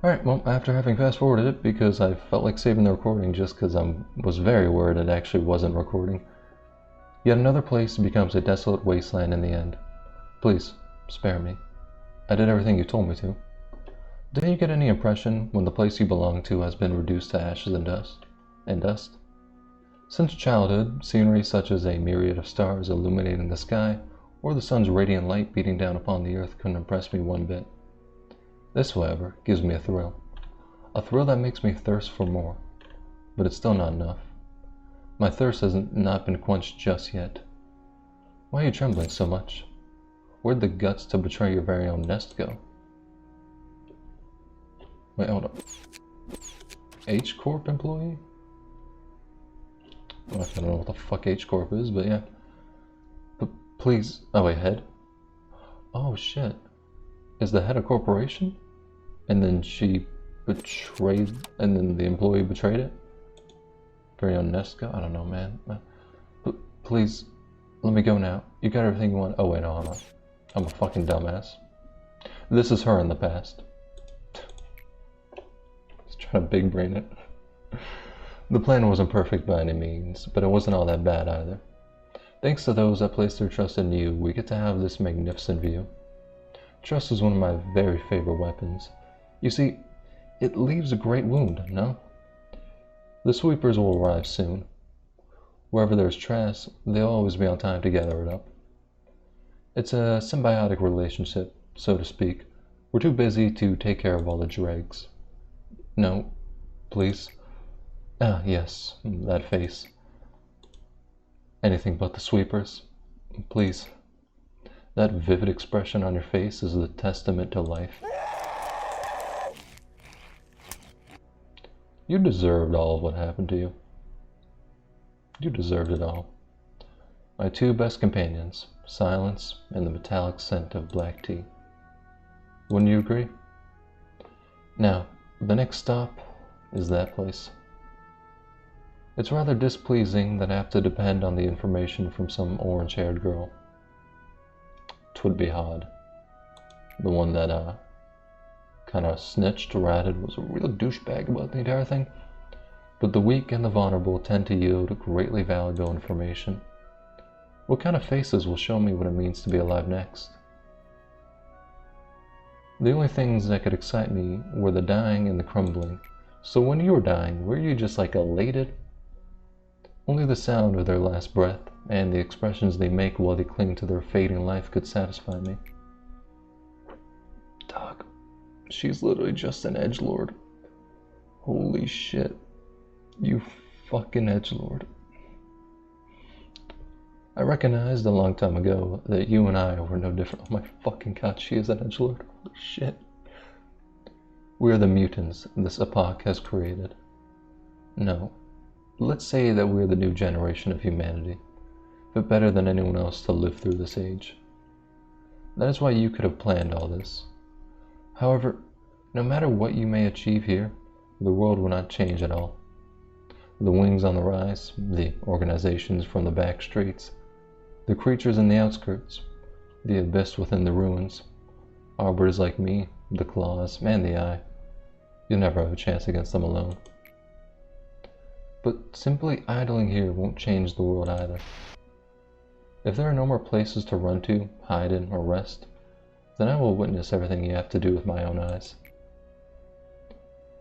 Alright, well, after having fast-forwarded it, because I felt like saving the recording just because I was very worried it actually wasn't recording, yet another place becomes a desolate wasteland in the end. Please, spare me. I did everything you told me to. Didn't you get any impression when the place you belong to has been reduced to ashes and dust? Since childhood, scenery such as a myriad of stars illuminating the sky, or the sun's radiant light beating down upon the earth couldn't impress me one bit. This, however, gives me a thrill that makes me thirst for more, but it's still not enough. My thirst hasn't not been quenched just yet. Why are you trembling so much? Where'd the guts to betray your very own nest go? Wait, hold up. H-Corp employee? I don't know what the fuck H-Corp is, but yeah. But please, oh wait, head? Oh shit. Is the head a corporation? And then she betrayed, and then the employee betrayed it? Very own nest go? I don't know, man. But please, let me go now. You got everything you want. Oh wait, no, I'm a fucking dumbass. This is her in the past. Just trying to big brain it. The plan wasn't perfect by any means, but it wasn't all that bad either. Thanks to those that placed their trust in you, we get to have this magnificent view. Trust is one of my very favorite weapons. You see, it leaves a great wound, no? The sweepers will arrive soon. Wherever there's trash, they'll always be on time to gather it up. It's a symbiotic relationship, so to speak. We're too busy to take care of all the dregs. No, please. Ah, yes, that face. Anything but the sweepers. Please. That vivid expression on your face is the testament to life. You deserved all of what happened to you. You deserved it all. My two best companions, silence and the metallic scent of black tea. Wouldn't you agree? Now, the next stop is that place. It's rather displeasing that I have to depend on the information from some orange-haired girl. 'Twould be hard. The one that, kinda snitched, ratted, was a real douchebag about the entire thing. But the weak and the vulnerable tend to yield greatly valuable information. What kind of faces will show me what it means to be alive next? The only things that could excite me were the dying and the crumbling. So when you were dying, were you just like elated? Only the sound of their last breath and the expressions they make while they cling to their fading life could satisfy me. Dog, she's literally just an edgelord. Holy shit. You fucking edgelord. I recognized a long time ago that you and I were no different. Oh my fucking god, she is an edgelord. Holy shit. We are the mutants this epoch has created. No. Let's say that we're the new generation of humanity, but better than anyone else to live through this age. That is why you could have planned all this. However, no matter what you may achieve here, the world will not change at all. The wings on the rise, the organizations from the back streets, the creatures in the outskirts, the abyss within the ruins, arbors like me, the claws, and the eye. You'll never have a chance against them alone. But simply idling here won't change the world either. If there are no more places to run to, hide in, or rest, then I will witness everything you have to do with my own eyes.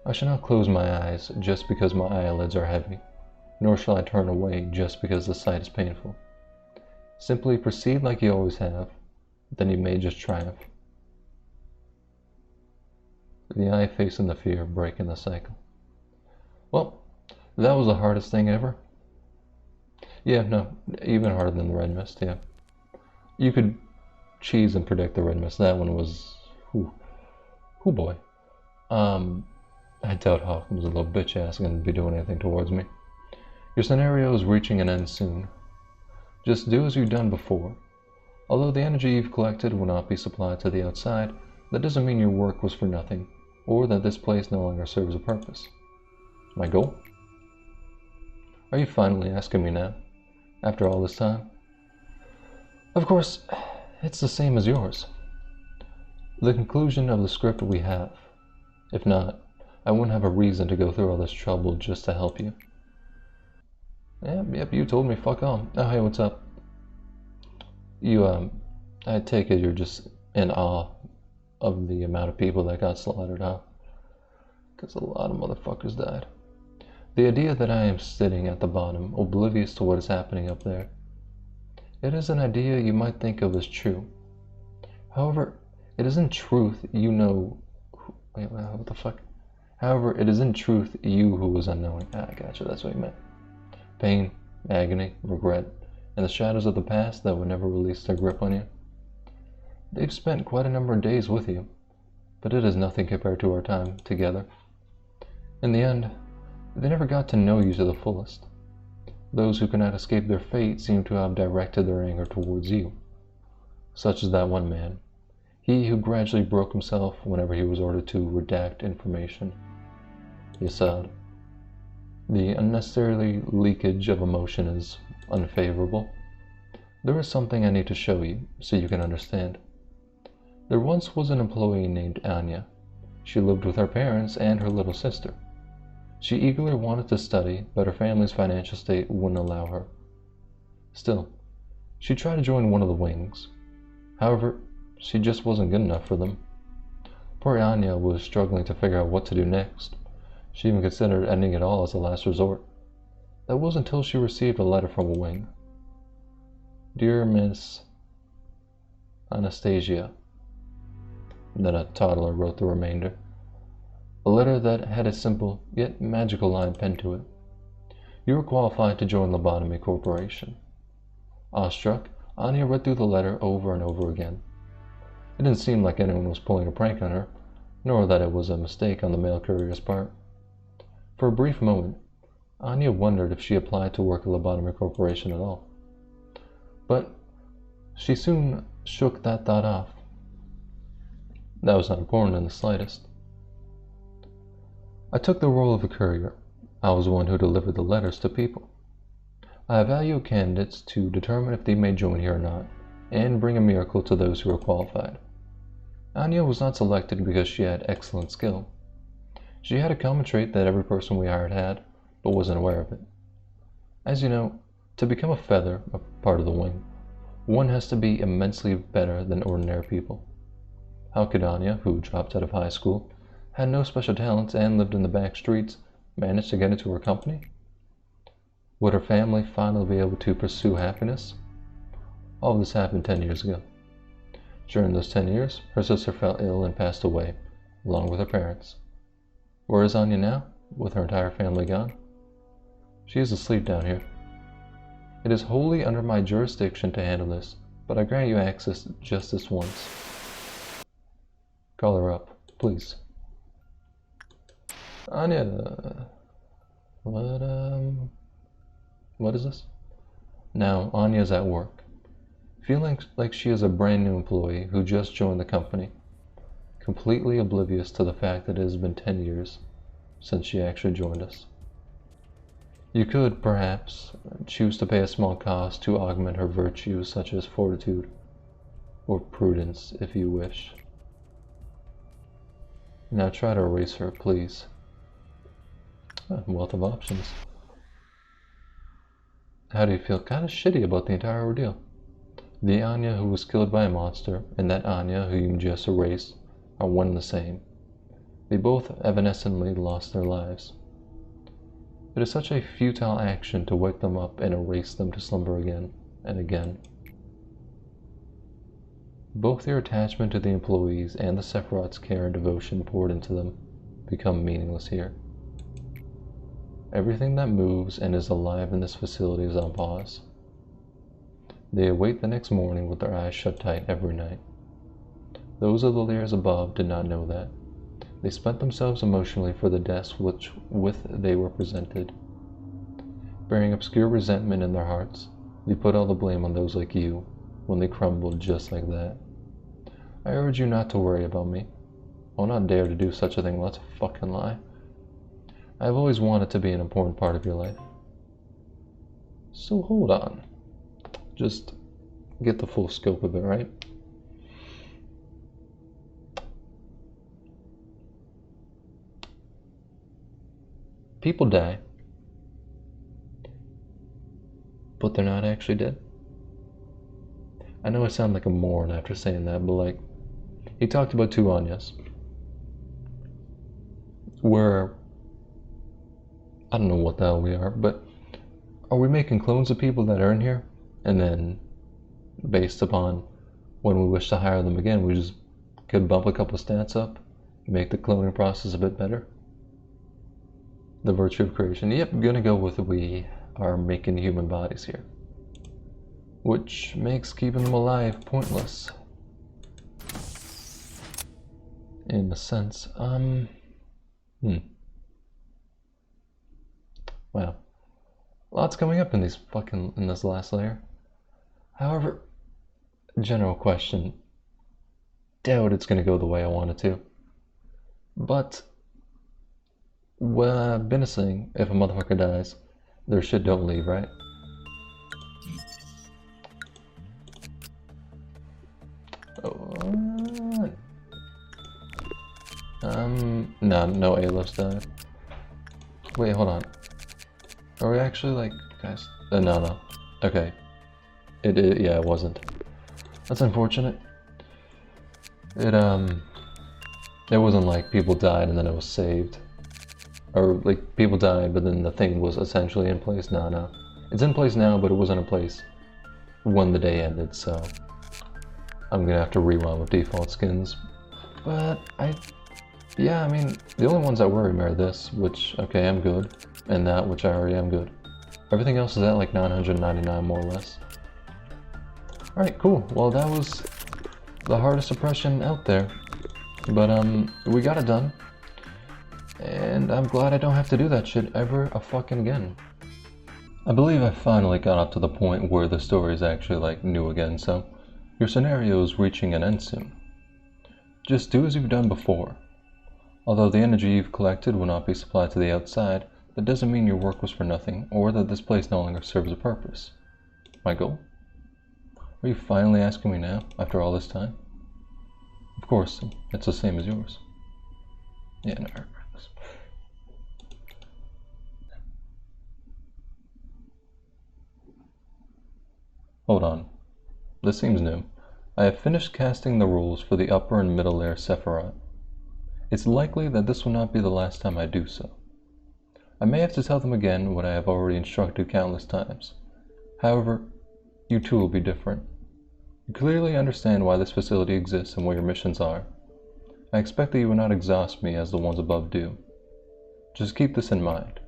I shall not close my eyes just because my eyelids are heavy, nor shall I turn away just because the sight is painful. Simply proceed like you always have, then you may just triumph. The eye facing the fear, breaking the cycle. Well, that was the hardest thing ever. Yeah, no, even harder than the red mist, yeah. You could cheese and predict the red mist. That one was, whoo boy. I doubt Hawkins, a little bitch ass, gonna be doing anything towards me. Your scenario is reaching an end soon. Just do as you've done before. Although the energy you've collected will not be supplied to the outside, that doesn't mean your work was for nothing, or that this place no longer serves a purpose. My goal? Are you finally asking me now, after all this time? Of course, it's the same as yours. The conclusion of the script we have If not, I wouldn't have a reason to go through all this trouble just to help you. Yep, you told me, fuck on. Oh, hey, what's up? I take it you're just in awe of the amount of people that got slaughtered, huh? Because a lot of motherfuckers died. The idea that I am sitting at the bottom, oblivious to what is happening up there, it is an idea you might think of as true. However, it is in truth you know... Wait, what the fuck? However, it is in truth you who was unknowing. I gotcha, that's what you meant. Pain, agony, regret, and the shadows of the past that would never release their grip on you. They've spent quite a number of days with you, but it is nothing compared to our time together. In the end, they never got to know you to the fullest. Those who could not escape their fate seem to have directed their anger towards you. Such as that one man, he who gradually broke himself whenever he was ordered to redact information. Yasad. The unnecessary leakage of emotion is unfavorable. There is something I need to show you, so you can understand. There once was an employee named Anya. She lived with her parents and her little sister. She eagerly wanted to study, but her family's financial state wouldn't allow her. Still, she tried to join one of the wings. However, she just wasn't good enough for them. Poor Anya was struggling to figure out what to do next. She even considered ending it all as a last resort. That was until she received a letter from a wing. Dear Miss Anastasia. Then a toddler wrote the remainder. A letter that had a simple, yet magical line penned to it. You are qualified to join Lobotomy Corporation. Awestruck, Anya read through the letter over and over again. It didn't seem like anyone was pulling a prank on her, nor that it was a mistake on the mail courier's part. For a brief moment, Anya wondered if she applied to work at Lobotomy Corporation at all. But she soon shook that thought off. That was not important in the slightest. I took the role of a courier. I was the one who delivered the letters to people. I evaluate candidates to determine if they may join here or not, and bring a miracle to those who are qualified. Anya was not selected because she had excellent skill. She had a common trait that every person we hired had, but wasn't aware of it. As you know, to become a feather, a part of the wing, one has to be immensely better than ordinary people. How could Anya, who dropped out of high school, had no special talents, and lived in the back streets, manage to get into her company? Would her family finally be able to pursue happiness? All of this happened 10 years ago. During those 10 years, her sister fell ill and passed away, along with her parents. Where is Anya now, with her entire family gone? She is asleep down here. It is wholly under my jurisdiction to handle this, but I grant you access just this once. Call her up, please. Anya, what is this? Now, Anya's at work, feeling like she is a brand new employee who just joined the company, completely oblivious to the fact that it has been 10 years since she actually joined us. You could, perhaps, choose to pay a small cost to augment her virtues such as fortitude, or prudence if you wish. Now try to erase her, please. A wealth of options. How do you feel? Kind of shitty about the entire ordeal. The Anya who was killed by a monster and that Anya who you just erased are one and the same. They both evanescently lost their lives. It is such a futile action to wake them up and erase them to slumber again and again. Both your attachment to the employees and the Sephiroth's care and devotion poured into them become meaningless here. Everything that moves and is alive in this facility is on pause. They await the next morning with their eyes shut tight every night. Those of the layers above did not know that. They spent themselves emotionally for the deaths with they were presented. Bearing obscure resentment in their hearts, they put all the blame on those like you when they crumbled just like that. I urge you not to worry about me. I'll not dare to do such a thing. That's a fucking lie. I have always wanted to be an important part of your life. So hold on. Just get the full scope of it, right? people die, but they're not actually dead. I know I sound like a moron after saying that, but like, he talked about two Anyas. Where, I don't know what the hell we are, but are we making clones of people that are in here? And then, based upon when we wish to hire them again, we just could bump a couple stats up, make the cloning process a bit better? The virtue of creation. Yep, I'm gonna go with we are making human bodies here. Which makes keeping them alive pointless. In a sense. Wow. Lots coming up in this last layer. However, general question. Doubt it's gonna go the way I want it to. But well, I've been saying if a motherfucker dies, their shit don't leave, right? No A-list died. Wait, hold on. Are we actually like, guys? No. Okay. Yeah, it wasn't. That's unfortunate. It wasn't like people died and then it was saved. Or like people died but then the thing was essentially in place. No. It's in place now, but it wasn't in place when the day ended, so I'm gonna have to rewind with default skins. But yeah, I mean, the only ones that worry me are this, which, okay, I'm good, and that, which I already am good. Everything else is at like 999 more or less. Alright, cool. Well, that was the hardest suppression out there. But, we got it done. And I'm glad I don't have to do that shit ever a fucking again. I believe I finally got up to the point where the story is actually, like, new again, so your scenario is reaching an end soon. Just do as you've done before. Although the energy you've collected will not be supplied to the outside, that doesn't mean your work was for nothing, or that this place no longer serves a purpose. My goal? Are you finally asking me now, after all this time? Of course, it's the same as yours. Yeah, no, regardless. Hold on. This seems new. I have finished casting the rules for the upper and middle layer Sephiroth. It's likely that this will not be the last time I do so. I may have to tell them again what I have already instructed countless times. However, you too will be different. You clearly understand why this facility exists and what your missions are. I expect that you will not exhaust me as the ones above do. Just keep this in mind.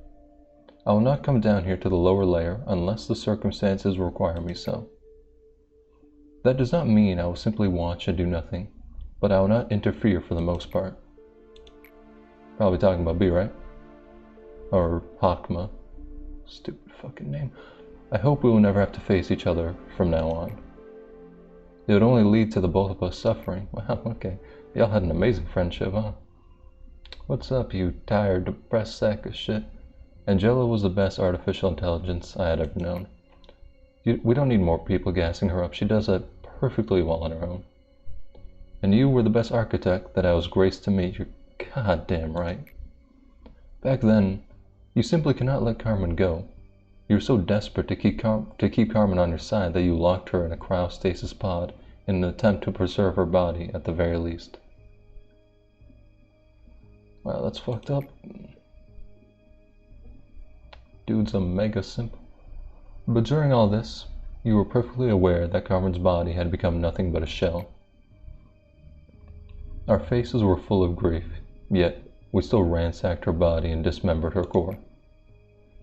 I will not come down here to the lower layer unless the circumstances require me so. That does not mean I will simply watch and do nothing, but I will not interfere for the most part. Probably talking about B, right? Or Hakma. Stupid fucking name. I hope we will never have to face each other from now on. It would only lead to the both of us suffering. Wow, okay. Y'all had an amazing friendship, huh? What's up, you tired, depressed sack of shit? Angela was the best artificial intelligence I had ever known. We don't need more people gassing her up. She does that perfectly well on her own. And you were the best architect that I was graced to meet. You're goddamn right. Back then, you simply cannot let Carmen go. You were so desperate to keep Carmen on your side that you locked her in a cryostasis pod in an attempt to preserve her body at the very least. Wow, that's fucked up. Dude's a mega simp. But during all this, you were perfectly aware that Carmen's body had become nothing but a shell. Our faces were full of grief, yet we still ransacked her body and dismembered her core.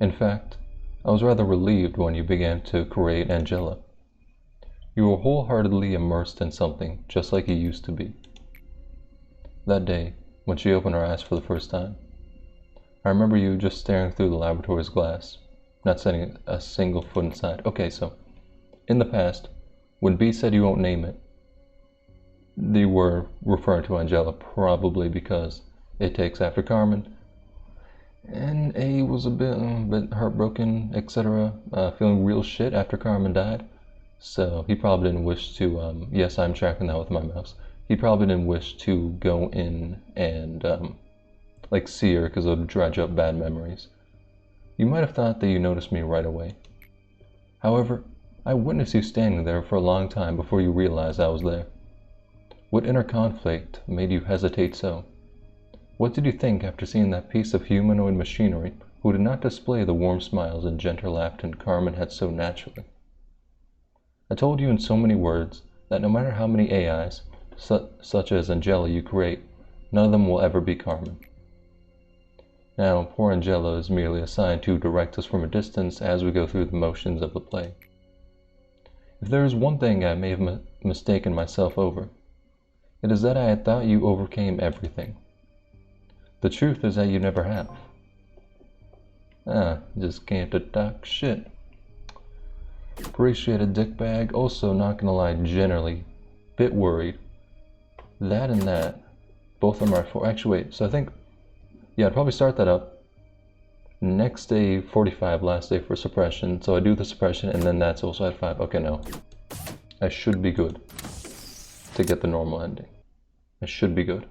In fact, I was rather relieved when you began to create Angela. You were wholeheartedly immersed in something, just like you used to be. That day, when she opened her eyes for the first time, I remember you just staring through the laboratory's glass, not setting a single foot inside. Okay, so, in the past, when B said you won't name it, they were referring to Angela probably because it takes after Carmen, and A was a bit heartbroken, etc., feeling real shit after Carmen died, so he probably didn't wish to, yes, I'm tracking that with my mouse, he probably didn't wish to go in and, like, see her because it would dredge up bad memories. You might have thought that you noticed me right away. However, I witnessed you standing there for a long time before you realized I was there. What inner conflict made you hesitate so? What did you think after seeing that piece of humanoid machinery who did not display the warm smiles and gentle laughter Carmen had so naturally? I told you in so many words that no matter how many AIs, such as Angela, you create, none of them will ever be Carmen. Now, poor Angela is merely assigned to direct us from a distance as we go through the motions of the play. If there is one thing I may have mistaken myself over, it is that I had thought you overcame everything. The truth is that you never have. Just came to talk shit. Appreciate it, dickbag. Also, not gonna lie, generally, bit worried. That and that, both of them are 4. Actually, wait, so I think, yeah, I'd probably start that up. Next day, 45, last day for suppression. So I do the suppression, and then that's also at 5. Okay, no. I should be good to get the normal ending. I should be good.